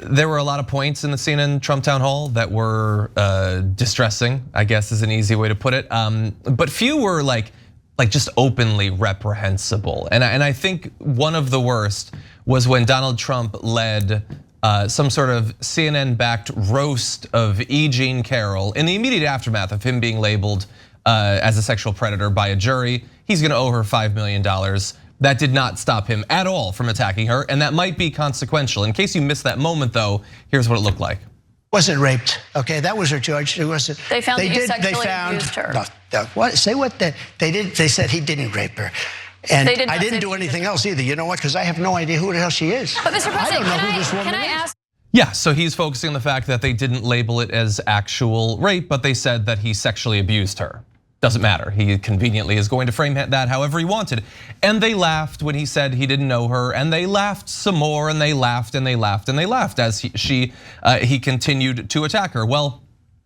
There were a lot of points in the CNN Trump town hall that were distressing, I guess is an easy way to put it. But few were like just openly reprehensible. And I think one of the worst was when Donald Trump led some sort of CNN-backed roast of E. Jean Carroll in the immediate aftermath of him being labeled as a sexual predator by a jury. He's gonna owe her $5 million. That did not stop him at all from attacking her, and that might be consequential. In case you missed that moment though, here's what it looked like. Wasn't raped, okay? That was her charge. It wasn't. They found that you sexually abused her. No, what? Say what? They did. They said he didn't rape her. And I didn't do anything else either. You know what? Because I have no idea who the hell she is. But Mr. President, I don't know who this woman can I is. ask? Yeah, so he's focusing on the fact that they didn't label it as actual rape, but they said that he sexually abused her. Doesn't matter, he conveniently is going to frame that however he wanted. And they laughed when he said he didn't know her, and they laughed some more, and they laughed and they laughed and they laughed as he continued to attack her. Well,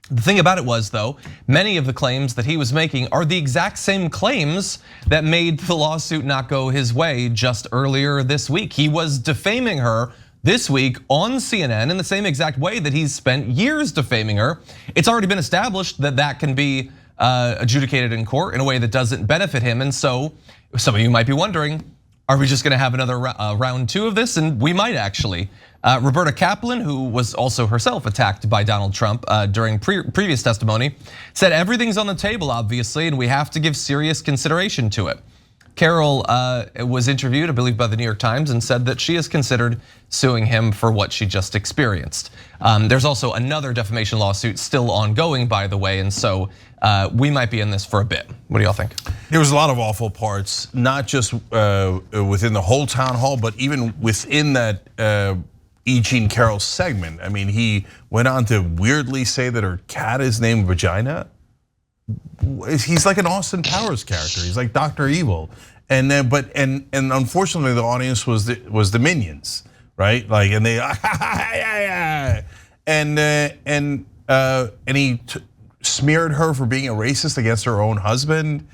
the thing about it was though, many of the claims that he was making are the exact same claims that made the lawsuit not go his way just earlier this week. He was defaming her this week on CNN in the same exact way that he's spent years defaming her. It's already been established that that can be adjudicated in court in a way that doesn't benefit him. And so some of you might be wondering, are we just gonna have another round two of this? And we might actually. Roberta Kaplan, who was also herself attacked by Donald Trump during previous testimony, said everything's on the table, obviously, and we have to give serious consideration to it. Carroll was interviewed, I believe, by the New York Times and said that she has considered suing him for what she just experienced. There's also another defamation lawsuit still ongoing, by the way, and so we might be in this for a bit. What do y'all think? There was a lot of awful parts, not just within the whole town hall, but even within that E. Jean Carroll segment. I mean, he went on to weirdly say that her cat is named Vagina. He's like an Austin Powers character. He's like Dr. Evil, and then and unfortunately the audience was the minions, right? Like, and they and he smeared her for being a racist against her own husband.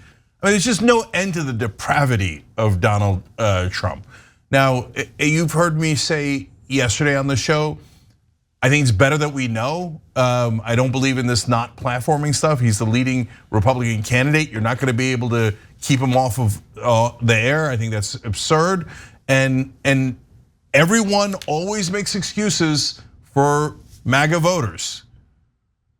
I mean, there's just no end to the depravity of Donald Trump. Now, you've heard me say yesterday on the show, I think it's better that we know. I don't believe in this not platforming stuff. He's the leading Republican candidate. You're not gonna be able to keep him off of the air. I think that's absurd. And everyone always makes excuses for MAGA voters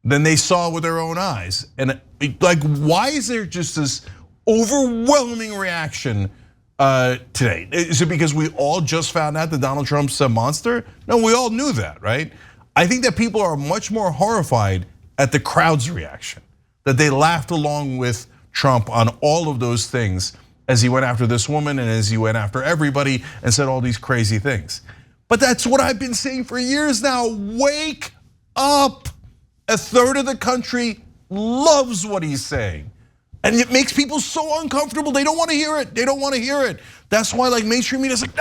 than they saw with their own eyes. And like, why is there just this overwhelming reaction today? Is it because we all just found out that Donald Trump's a monster? No, we all knew that, right? I think that people are much more horrified at the crowd's reaction, that they laughed along with Trump on all of those things as he went after this woman and as he went after everybody and said all these crazy things. But that's what I've been saying for years now. Wake up. A third of the country loves what he's saying. And it makes people so uncomfortable, they don't wanna hear it, they don't wanna hear it. That's why like mainstream media's like,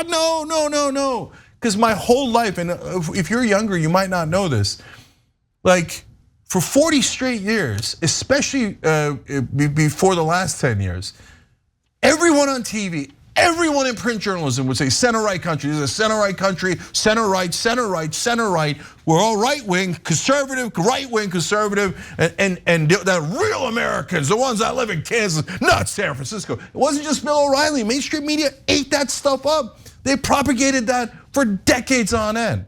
no. Because my whole life, and if you're younger, you might not know this, like for 40 straight years, especially before the last 10 years, everyone on TV, everyone in print journalism would say center-right country. This is a center-right country, center-right, center-right, center-right. We're all right-wing, conservative, right-wing, conservative, and the real Americans, the ones that live in Kansas, not San Francisco. It wasn't just Bill O'Reilly. Mainstream media ate that stuff up. They propagated that for decades on end.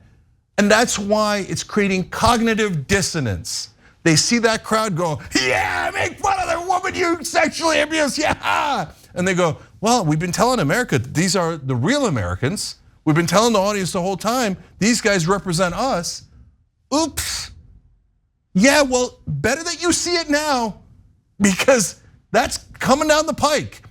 And that's why it's creating cognitive dissonance. They see that crowd go, yeah, make fun of the woman you sexually abused, yeah. And they go, well, we've been telling America that these are the real Americans. We've been telling the audience the whole time, these guys represent us. Oops. Yeah, well, better that you see it now because that's coming down the pike.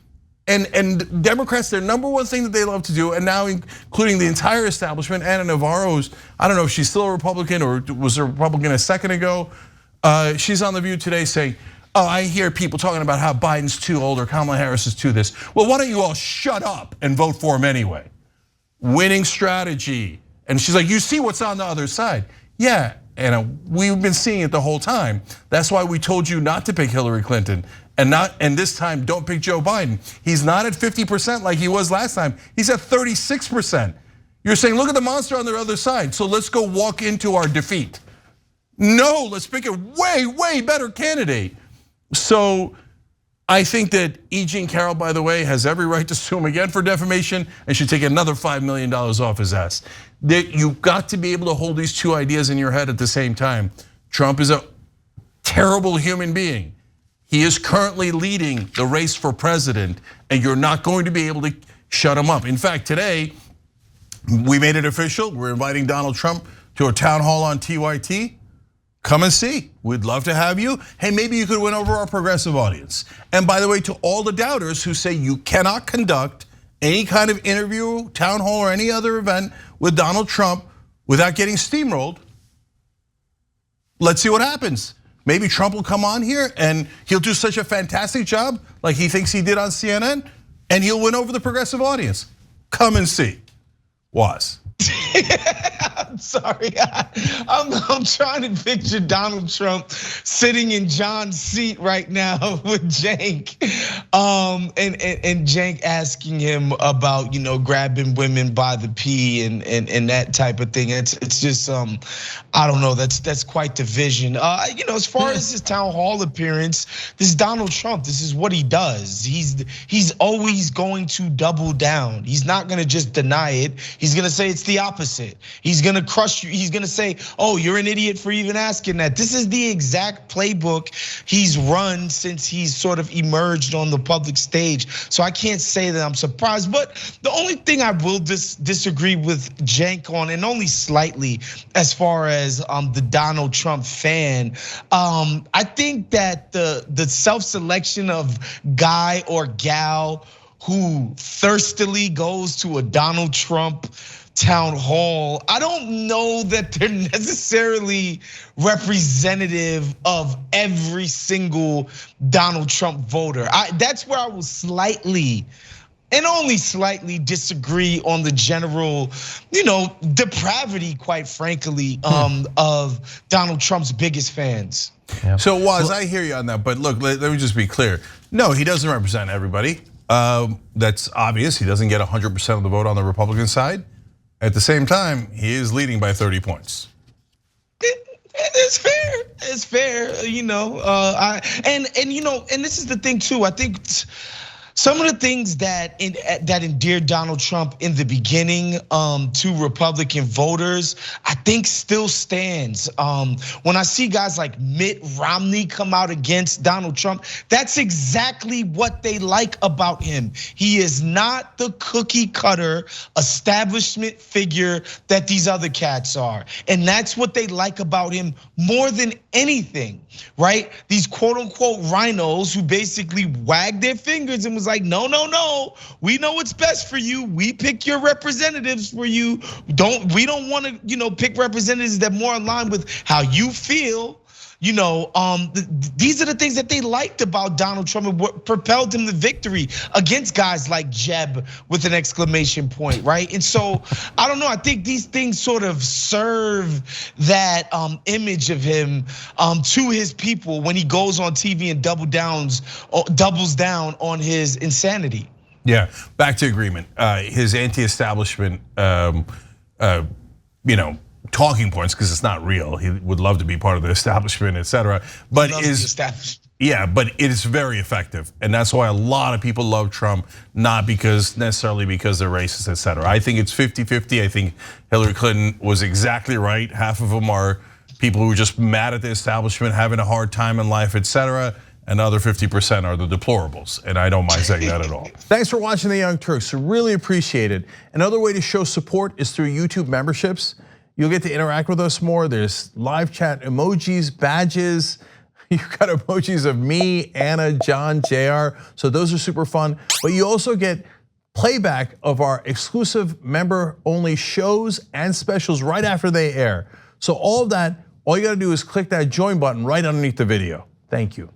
And Democrats, their number one thing that they love to do, and now including the entire establishment, Anna Navarro's, I don't know if she's still a Republican or was a Republican a second ago. She's on The View today saying, oh, I hear people talking about how Biden's too old or Kamala Harris is too this. Well, why don't you all shut up and vote for him anyway? Winning strategy. And she's like, you see what's on the other side. Yeah, and we've been seeing it the whole time. That's why we told you not to pick Hillary Clinton and this time don't pick Joe Biden. He's not at 50% like he was last time. He's at 36%. You're saying, look at the monster on the other side, so let's go walk into our defeat. No, let's pick a way better candidate. So I think that E. Jean Carroll, by the way, has every right to sue him again for defamation and should take another $5 million off his ass. You've got to be able to hold these two ideas in your head at the same time. Trump is a terrible human being. He is currently leading the race for president, and you're not going to be able to shut him up. In fact, today, we made it official. We're inviting Donald Trump to a town hall on TYT. Come and see. We'd love to have you. Hey, maybe you could win over our progressive audience. And by the way, to all the doubters who say you cannot conduct any kind of interview, town hall, or any other event with Donald Trump without getting steamrolled, let's see what happens. Maybe Trump will come on here and he'll do such a fantastic job like he thinks he did on CNN, and he'll win over the progressive audience. Come and see. Was. I'm sorry, I'm trying to picture Donald Trump sitting in John's seat right now with Cenk, and Cenk asking him about grabbing women by the pee and that type of thing. It's just I don't know. That's quite the vision. As far as his town hall appearance, this is Donald Trump. This is what he does. He's always going to double down. He's not going to just deny it. He's going to say it's the opposite. He's gonna crush you. He's gonna say, oh, you're an idiot for even asking that. This is the exact playbook he's run since he's sort of emerged on the public stage. So I can't say that I'm surprised. But the only thing I will disagree with Cenk on, and only slightly, as far as the Donald Trump fan, I think that the self-selection of guy or gal who thirstily goes to a Donald Trump town hall, I don't know that they're necessarily representative of every single Donald Trump voter. That's where I will slightly, and only slightly, disagree on the general, depravity, quite frankly, of Donald Trump's biggest fans. Yeah. So Waz, I hear you on that, but look, let me just be clear. No, he doesn't represent everybody. That's obvious. He doesn't get 100% of the vote on the Republican side. At the same time, he is leading by 30 points. It's fair. It's fair, and this is the thing too. I think some of the things that endeared Donald Trump in the beginning to Republican voters, I think still stands. When I see guys like Mitt Romney come out against Donald Trump, that's exactly what they like about him. He is not the cookie cutter establishment figure that these other cats are. And that's what they like about him more than anything, right? These quote unquote rhinos who basically wagged their fingers and was like, no, we know what's best for you. We pick your representatives for you. We don't want to, pick representatives that more align with how you feel. These are the things that they liked about Donald Trump and what propelled him to victory against guys like Jeb with an exclamation point, right? And so I don't know. I think these things sort of serve that image of him to his people when he goes on TV and doubles down on his insanity. Yeah, back to agreement. His anti-establishment, talking points, because it's not real. He would love to be part of the establishment, etc. But but it is very effective, and that's why a lot of people love Trump, not necessarily because they're racist, etc. I think it's 50-50. I think Hillary Clinton was exactly right. Half of them are people who are just mad at the establishment, having a hard time in life, etc. And the other 50% are the deplorables, and I don't mind saying that at all. Thanks for watching The Young Turks. Really appreciate it. Another way to show support is through YouTube memberships. You'll get to interact with us more. There's live chat emojis, badges. You've got emojis of me, Anna, John, JR. So those are super fun. But you also get playback of our exclusive member-only shows and specials right after they air. So all of that, all you gotta do is click that join button right underneath the video. Thank you.